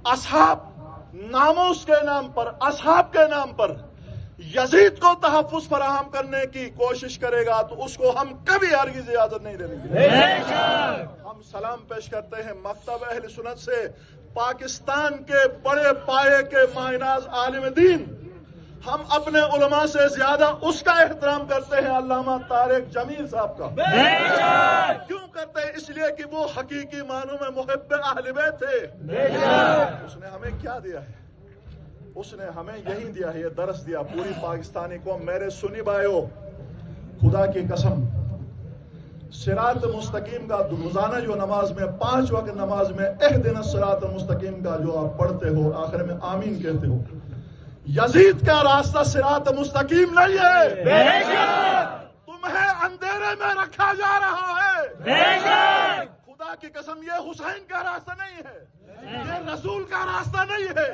असहाब नामूस के नाम पर, असहाब के नाम पर यजीद को तहफ़्फ़ुज़ फराहम करने की कोशिश करेगा तो उसको हम कभी हरगिज़ इजाज़त नहीं देंगे। हम सलाम पेश करते हैं मकतब अहले सुन्नत से, पाकिस्तान के बड़े पाए के माइनाज आलिम दीन। हम अपने उलमा से ज्यादा उसका एहतराम करते हैं अल्लामा तारिक जमील साहब का। क्यों करते हैं? इसलिए कि वो हकीकी मानों में मुहिब्ब अहले बैत थे। उसने हमें क्या दिया है? उसने हमें यही दिया है, ये दरस दिया पूरी पाकिस्तानी को। मेरे सुनी भाइयों, खुदा की कसम, सिरात मुस्तकीम का रोजाना जो नमाज में 5 वक्त नमाज में एहदिना सिरात मुस्तकीम का जो आप पढ़ते हो, आखिर में आमीन कहते हो, यजीद का रास्ता सिरात मुस्तकीम नहीं है। तुम्हें अंधेरे में रखा जा रहा है। खुदा की कसम, ये हुसैन का रास्ता नहीं है, ये रसूल का रास्ता नहीं है।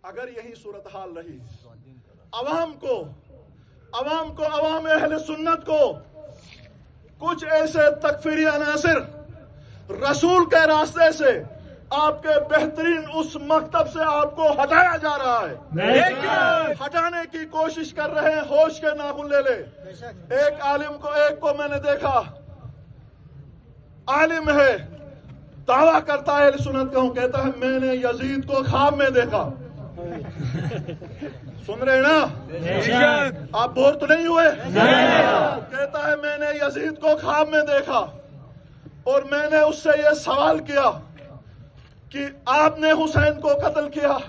अगर यही सूरत हाल रही, अवाम अहले सुन्नत को कुछ ऐसे तकफीरी अनासिर रसूल के रास्ते से, आपके बेहतरीन उस मकतब से आपको हटाया जा रहा है, हटाने की कोशिश कर रहे हैं, होश के नाखून ले ले। एक आलिम को, एक को मैंने देखा, आलिम है, दावा करता है सुन्नत का हूं, कहता है मैंने यजीद को ख्वाब में देखा। सुन रहे ना आप? बोर तो नहीं हुए? कहता है मैंने यजीद को ख्वाब में देखा और मैंने उससे ये सवाल किया कि आपने हुसैन को कत्ल किया?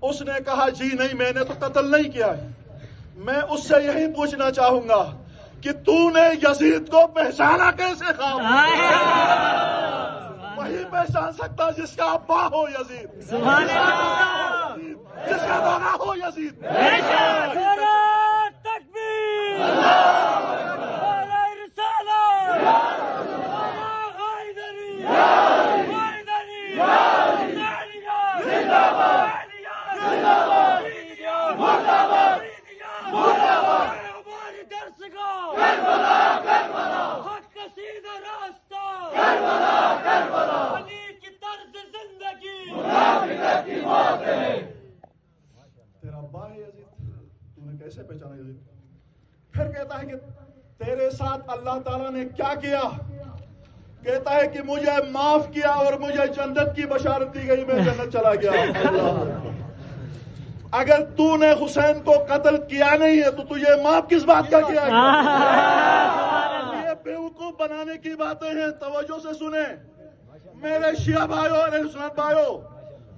उसने कहा जी नहीं, मैंने तो कत्ल नहीं किया है। मैं उससे यही पूछना चाहूंगा कि तूने यजीद को पहचाना कैसे? ख्वाब वही पहचान सकता जिसका अब्बा हो यजीद, जिसका दादा हो यजीद। तेरा अब्बा है यजीद, तूने कैसे पहचाना यजीद? फिर कहता है कि तेरे साथ अल्लाह ताला ने क्या किया? कहता है कि मुझे माफ किया और मुझे जन्नत की बशारत दी गई, मैं जन्नत चला गया। अगर तूने हुसैन को कत्ल किया नहीं है तो तुझे माफ किस बात का किया? ये बेवकूफ बनाने की बातें हैं, तवज्जो से सुने मेरे शिया भाइयों और सुन्नत भाइयों,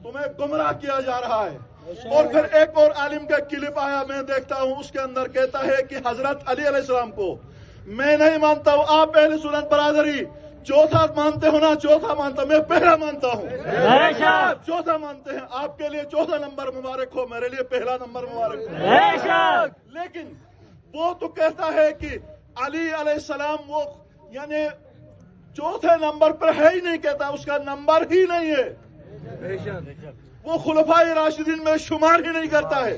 तुम्हें गुमराह किया जा रहा है। और फिर एक और आलिम का क्लिप आया, मैं देखता हूं, उसके अंदर कहता है कि हजरत अली अलैहिस्सलाम को मैं नहीं मानता हूं, आप अहले सुन्नत बरादरी चौथा मानते हो ना? चौथा मानता, मैं पहला मानता हूं। चौथा मानते हैं, आपके लिए चौथा नंबर मुबारक हो, मेरे लिए पहला नंबर मुबारक हो। लेकिन वो तो कहता है कि अली अलैहिस्सलाम वो यानी चौथे नंबर पर है ही नहीं, कहता उसका नंबर ही नहीं है, वो खुलफाए राशिदीन में शुमार ही नहीं करता है,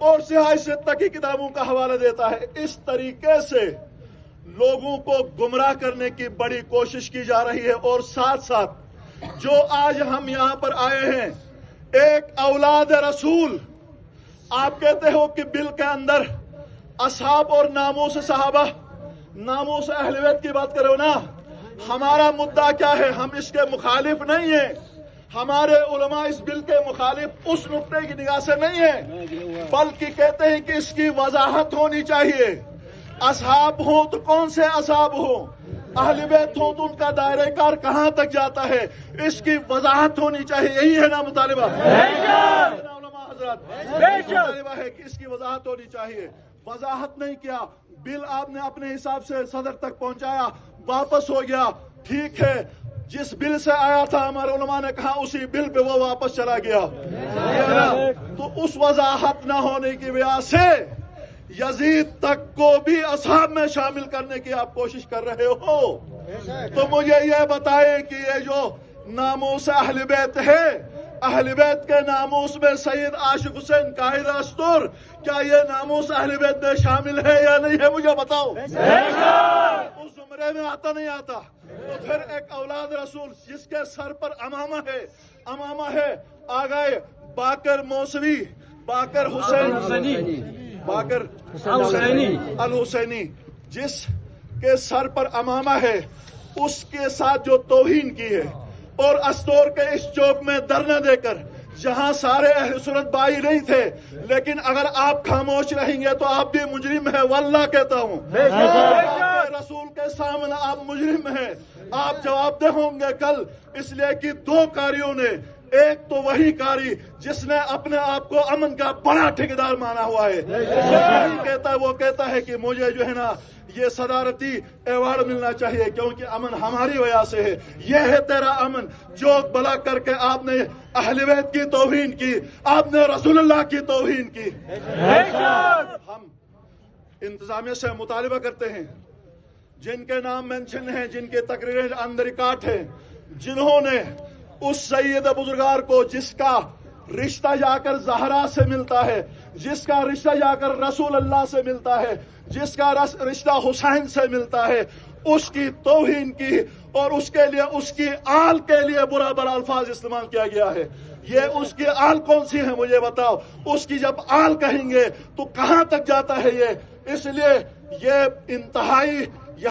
और सिहाई से तकी किताबों का हवाला देता है। इस तरीके से लोगों को गुमराह करने की बड़ी कोशिश की जा रही है। और साथ साथ जो आज हम यहां पर आए हैं, एक औलाद रसूल, आप कहते हो कि बिल के अंदर असहाब और नामूस सहाबा, नामूस अहले बैत की बात करो ना। हमारा मुद्दा क्या है? हम इसके मुखालिफ नहीं है, हमारे उलमा इस बिल के मुखालिफ उस नुक्ते की निगाह से नहीं है, बल्कि कहते हैं कि इसकी वजाहत होनी चाहिए। असहाब हो तो कौन से असहाब हो, अहले बैत हो तो उनका दायरे कार कहां तक जाता है, इसकी वजाहत होनी चाहिए। यही है ना मुतालिबा? मुतालिबा है कि इसकी वजाहत होनी चाहिए। वजाहत नहीं किया, बिल आपने अपने हिसाब से सदर तक पहुंचाया, वापस हो गया, ठीक है। जिस बिल से आया था हमारे उलमा ने कहा उसी बिल पे वो वापस चला गया, तो उस वजाहत न होने की वजह से यजीद तक को भी असहाब में शामिल करने की आप कोशिश कर रहे हो। तो मुझे यह बताएं कि ये जो नामूस अहले बैत है, اہل بیت کے ناموس میں سید عاشق حسین قائد استور، کیا یہ ناموس اہل بیت میں شامل ہے یا نہیں ہے؟ مجھے بتاؤ، اس زمرے میں آتا نہیں آتا؟ تو پھر ایک اولاد رسول جس کے سر پر امامہ ہے، آ گئے باقر موسوی، باقر الحسینی، جس کے سر پر امامہ ہے، اس کے ساتھ جو توہین کی ہے، اور استور کے اس چوک میں دھرنا دے کر، جہاں سارے اہل سنت بائی نہیں تھے، لیکن اگر آپ خاموش رہیں گے تو آپ بھی مجرم ہیں، واللہ کہتا ہوں رسول کے سامنے آپ مجرم ہیں، آپ جواب دہ ہوں گے کل، اس لیے کہ دو کاریوں نے، ایک تو وہی کاری جس نے اپنے آپ کو امن کا بڑا ٹھیکیدار مانا ہوا ہے، وہ کہتا ہے کہ مجھے جو ہے نا یہ صدارتی ایوارڈ ملنا چاہیے کیونکہ امن ہماری وجہ سے ہے۔ یہ ہے تیرا امن، جوک بلا کر کے آپ نے اہل بیت کی توہین کی، آپ نے رسول اللہ کی توہین کی۔ ہم انتظامیہ سے مطالبہ کرتے ہیں، جن کے نام مینشن ہیں، جن کے تقریریں اندر ریکارڈ ہیں، جنہوں نے اس سید بزرگار کو جس کا رشتہ جا کر زہرا سے ملتا ہے، جس کا رشتہ جا کر رسول اللہ سے ملتا ہے، جس کا رشتہ حسین سے ملتا ہے، اس کی توہین کی، اور اس کے لیے، اس کی آل کے لیے برا برا الفاظ استعمال کیا گیا ہے۔ یہ اس کی آل کون سی ہے مجھے بتاؤ؟ اس کی جب آل کہیں گے تو کہاں تک جاتا ہے یہ؟ اس لیے یہ انتہائی